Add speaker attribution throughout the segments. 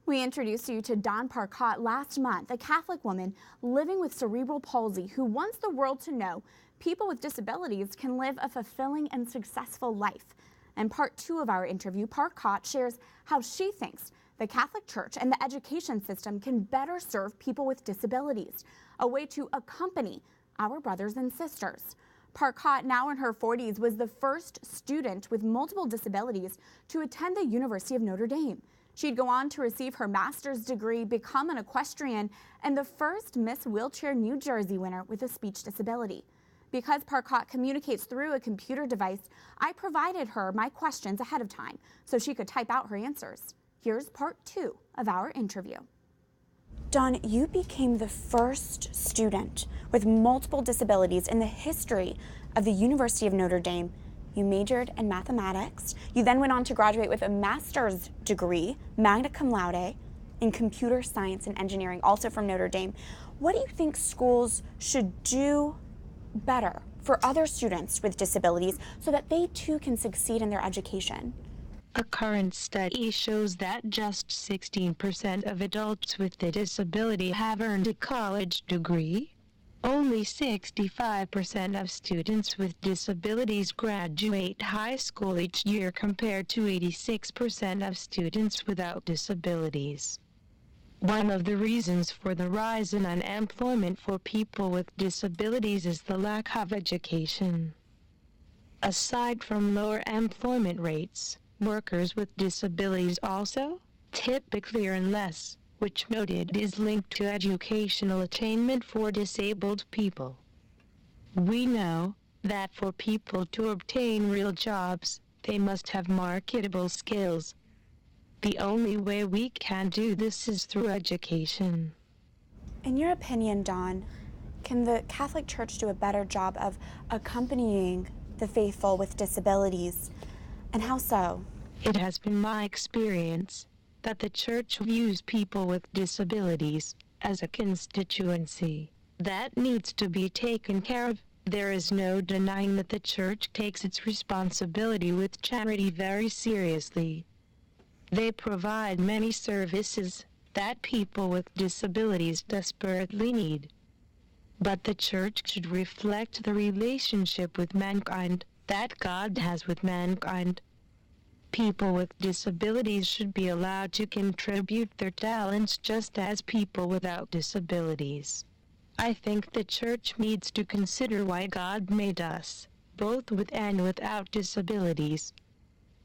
Speaker 1: We introduced you to Dawn Parcott last month, a Catholic woman living with cerebral palsy who wants the world to know people with disabilities can live a fulfilling and successful life. In part 2 of our interview, Parcott shares how she thinks the Catholic Church and the education system can better serve people with disabilities, a way to accompany our brothers and sisters. Parcott, now in her 40s, was the first student with multiple disabilities to attend the University of Notre Dame. She'd go on to receive her master's degree, become an equestrian, and the first Miss Wheelchair New Jersey winner with a speech disability. Because Parcott communicates through a computer device, I provided her my questions ahead of time so she could type out her answers. Here's part 2 of our interview. Dawn, you became the first student with multiple disabilities in the history of the University of Notre Dame. You majored in mathematics. You then went on to graduate with a master's degree, magna cum laude, in computer science and engineering, also from Notre Dame. What do you think schools should do better for other students with disabilities so that they too can succeed in their education?
Speaker 2: A current study shows that just 16% of adults with a disability have earned a college degree. Only 65% of students with disabilities graduate high school each year compared to 86% of students without disabilities. One of the reasons for the rise in unemployment for people with disabilities is the lack of education. Aside from lower employment rates, workers with disabilities also typically earn less, which noted is linked to educational attainment for disabled people. We know that for people to obtain real jobs, they must have marketable skills. The only way we can do this is through education.
Speaker 1: In your opinion, Dawn, can the Catholic Church do a better job of accompanying the faithful with disabilities, and how so?
Speaker 2: It has been my experience that the Church views people with disabilities as a constituency that needs to be taken care of. There is no denying that the Church takes its responsibility with charity very seriously. They provide many services that people with disabilities desperately need. But the Church should reflect the relationship with mankind that God has with mankind. People with disabilities should be allowed to contribute their talents just as people without disabilities. I think the Church needs to consider why God made us, both with and without disabilities.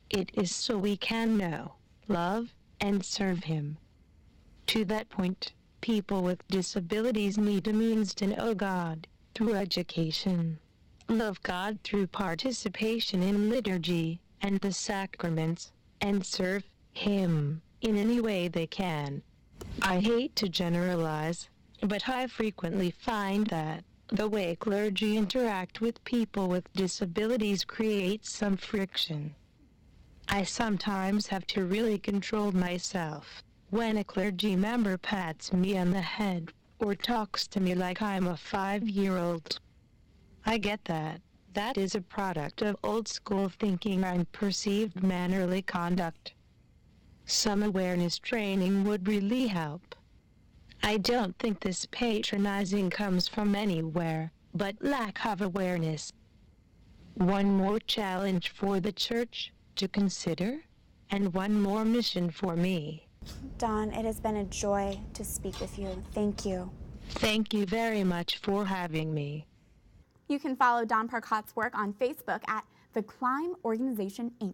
Speaker 2: It is so we can know, love, and serve Him. To that point, people with disabilities need a means to know God through education, love God through participation in liturgy and the sacraments, and serve Him in any way they can. I hate to generalize, but I frequently find that the way clergy interact with people with disabilities creates some friction. I sometimes have to really control myself when a clergy member pats me on the head or talks to me like I'm a 5-year-old. I get that. That is a product of old-school thinking and perceived mannerly conduct. Some awareness training would really help. I don't think this patronizing comes from anywhere but lack of awareness. One more challenge for the Church to consider, and one more mission for me.
Speaker 1: Dawn, it has been a joy to speak with you. Thank you.
Speaker 2: Thank you very much for having me.
Speaker 1: You can follow Dawn Parcott's work on Facebook at the Climb Organization, Inc.